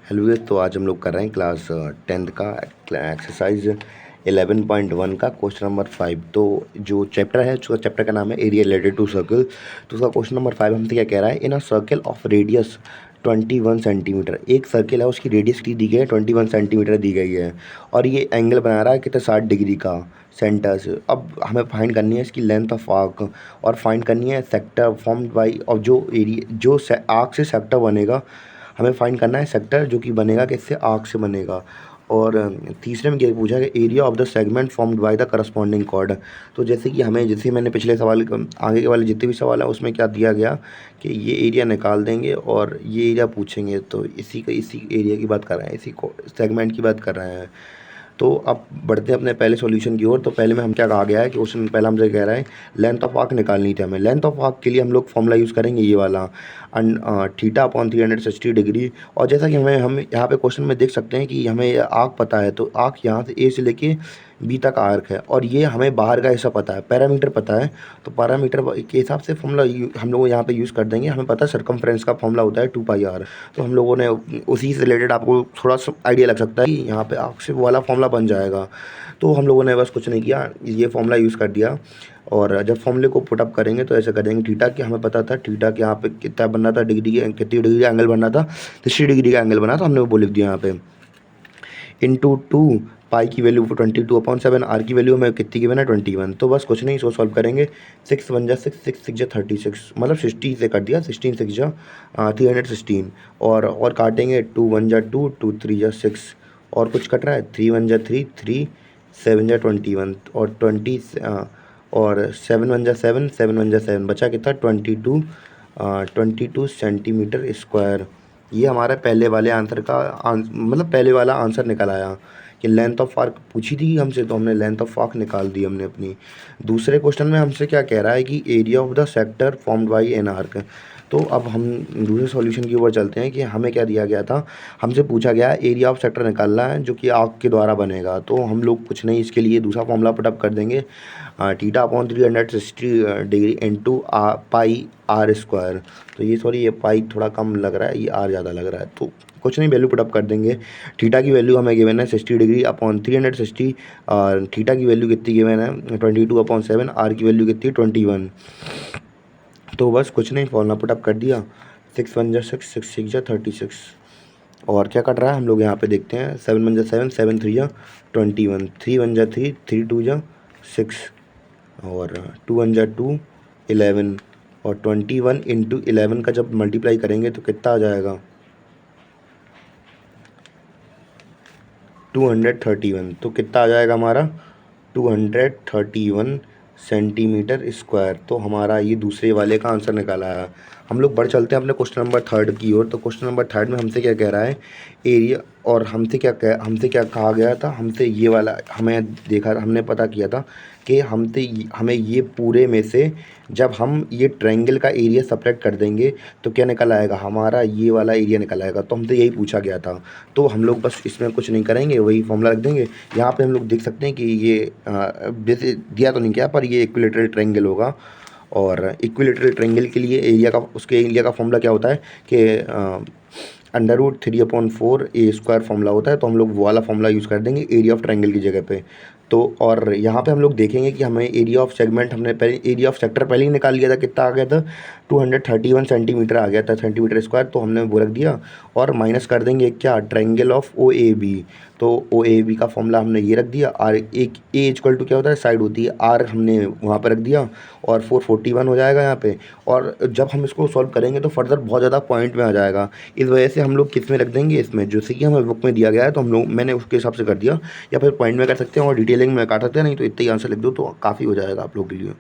Hello guys, तो आज हम लोग कर रहे हैं क्लास 10th का एक्सरसाइज 11.1 का क्वेश्चन नंबर 5। तो जो चैप्टर है उसका चैप्टर का नाम है एरिया रिलेटेड टू सर्कल। तो उसका क्वेश्चन नंबर 5 हमसे क्या कह रहा है, in a circle of radius 21 centimetre. एक सर्कल है, उसकी रेडियस की दी गई है 21 सेंटीमीटर दी गई है, और ये एंगल बना रहा है कितना 60 डिग्री का सेंटर से। अब हमें फाइंड करनी है इसकी लेंथ ऑफ आर्क, और फाइंड करनी है सेक्टर फॉर्म्ड बाई, और जो एरिया जो आर्क से सेक्टर बनेगा हमें फाइंड करना है सेक्टर जो कि बनेगा किससे, आर्क से बनेगा। और तीसरे में क्या पूछा कि area of the segment formed by the corresponding chord. तो जैसे कि हमें, जैसे मैंने पिछले सवाल आगे के वाले जितने भी सवाल है उसमें क्या दिया गया कि ये एरिया निकाल देंगे और ये एरिया पूछेंगे, तो इसी एरिया की बात कर रहे हैं, इसी को सेगमेंट की बात कर रहे हैं। तो अब बढ़ते हैं अपने पहले सॉल्यूशन की ओर। तो पहले में हम क्या कहा गया है कि क्वेश्चन पहला हमसे कह रहा है लेंथ ऑफ आर्क निकालनी थी हमें। लेंथ ऑफ आर्क के लिए हम लोग फॉर्मूला यूज़ करेंगे ये वाला, थीटा अपॉन 360 डिग्री। और जैसा कि हम यहाँ पे क्वेश्चन में देख सकते हैं कि हमें आर्क पता है, तो आर्क यहाँ से ए से लेके बी तक आर्क है, और ये हमें बाहर का हिस्सा पता है, पैरामीटर पता है। तो पैरामीटर के हिसाब से फॉर्मूला हम लोग यहाँ पे यूज़ कर देंगे। हमें पता है सर्कमफ्रेंस का फॉर्मूला होता है 2πr। तो हम लोगों ने उसी से रिलेटेड आपको थोड़ा सा आइडिया लग सकता है कि यहाँ पे आर्क से वो वाला फॉर्मूला बन जाएगा। तो हम लोगों ने बस कुछ नहीं किया, ये फॉर्मूला यूज़ कर दिया। और जब फॉर्मूले को पुटअप करेंगे तो ऐसे करेंगे, थीटा की हमें पता था, थीटा के यहाँ पे कितना बन रहा था, कितनी डिग्री का एंगल बन रहा था, 60 डिग्री का एंगल बना, तो हमने वो लिख दिया यहाँ पे इंटू 2, पाई की वैल्यू 22/7, आर की वैल्यू हमें कितनी गिवन है 21। तो बस कुछ नहीं, इसको सॉल्व करेंगे। 6 1 जा 6, 6 6 जा 36, मतलब 60 से कर दिया, 16 6 जा 316। और काटेंगे, 2 1 जा 2, 2 3 जा 6, और कुछ कट रहा है, 3 1 जा 3, 3 7 जा 21, और 20 और 7 1 जा 7, 7 1 जा 7, बचा कितना 22 सेंटीमीटर स्क्वायर। ये हमारा पहले वाले आंसर का मतलब पहले वाला आंसर निकल आया कि लेंथ ऑफ आर्क पूछी थी हमसे, तो हमने लेंथ ऑफ आर्क निकाल दी हमने अपनी। दूसरे क्वेश्चन में हमसे क्या कह रहा है कि area of the sector formed by an arc. तो अब हम दूसरे सॉल्यूशन की ओर चलते हैं कि हमें क्या दिया गया था, हमसे पूछा गया है एरिया ऑफ सेक्टर निकालना है जो कि आर्क के द्वारा बनेगा। तो हम लोग कुछ नहीं, इसके लिए दूसरा फॉर्मूला पुटअप कर देंगे, theta upon 360 degree into pi R square. तो ये सॉरी, ये पाई थोड़ा कम लग रहा है, ये आर ज़्यादा लग रहा है, तो कुछ नहीं, वैल्यू पुटअप कर देंगे। थीटा की वैल्यू हमें गिवन है 60 डिग्री अपॉन 360, और थीटा की वैल्यू कितनी गिवन है 22/7, आर की वैल्यू कितनी 21। तो बस कुछ नहीं, फॉर्मूला पुटअप कर दिया, 6 1 जा 6, 6 6 जा 36। और क्या कट रहा है हम लोग यहाँ पे देखते हैं, 7 1 जा 7, 7 3 जा 21, 3 1 जा 3, 3 2 जा 6, और 2 1 जा 2, 11, और 21 इंटू 11 का जब मल्टीप्लाई करेंगे तो कितना आ जाएगा 231। तो कितना आ जाएगा हमारा 231 सेंटीमीटर स्क्वायर। तो हमारा ये दूसरे वाले का आंसर निकाला है। हम लोग बढ़ चलते हैं अपने क्वेश्चन नंबर 3 की ओर। तो क्वेश्चन नंबर 3 में हमसे क्या कह रहा है एरिया, और हमसे क्या कहा गया था, हमसे ये वाला हमने पता किया था कि हमें ये पूरे में से जब हम ये ट्रायंगल का एरिया सब्ट्रैक्ट कर देंगे तो क्या निकल आएगा, हमारा ये वाला एरिया निकल आएगा। तो हमसे यही पूछा गया था, तो हम लोग बस इसमें कुछ नहीं करेंगे, वही फॉर्मूला रख देंगे। यहाँ पे हम लोग देख सकते हैं कि ये जैसे दिया तो नहीं गया, पर ये इक्विलेटरल ट्रायंगल होगा। और इक्विलेटरल ट्रायंगल के लिए उसके एरिया का फॉर्मूला क्या होता है कि √3/4 ए स्क्वायर फॉर्मूला होता है। तो हम लोग वो वाला फॉर्मूला यूज़ कर देंगे एरिया ऑफ ट्रायंगल की जगह पे। तो और यहाँ पे हम लोग देखेंगे कि हमें एरिया ऑफ सेगमेंट, हमने पहले एरिया ऑफ सेक्टर पहले ही निकाल लिया था, कितना आ गया था 231 सेंटीमीटर आ गया था, सेंटीमीटर स्क्वायर। तो हमने वो रख दिया, और माइनस कर देंगे क्या, ट्रायंगल ऑफ OAB। तो OAB का फॉर्मूला हमने ये रख दिया, आर एक ए इक्वल टू क्या होता है, साइड होती है, आर हमने वहाँ पर रख दिया, और 441 हो जाएगा यहाँ पे। और जब हम इसको सॉल्व करेंगे तो फर्दर बहुत ज़्यादा पॉइंट में आ जाएगा, इस वजह से हम लोग किस में रख देंगे, इसमें जैसे कि हमें बुक में दिया गया है, तो मैंने उसके हिसाब से कर दिया, या फिर पॉइंट में कर सकते हैं और डिटेलिंग में काट सकते हैं, नहीं तो इतना ही आंसर लिख दो तो काफ़ी हो जाएगा आप लोग के लिए।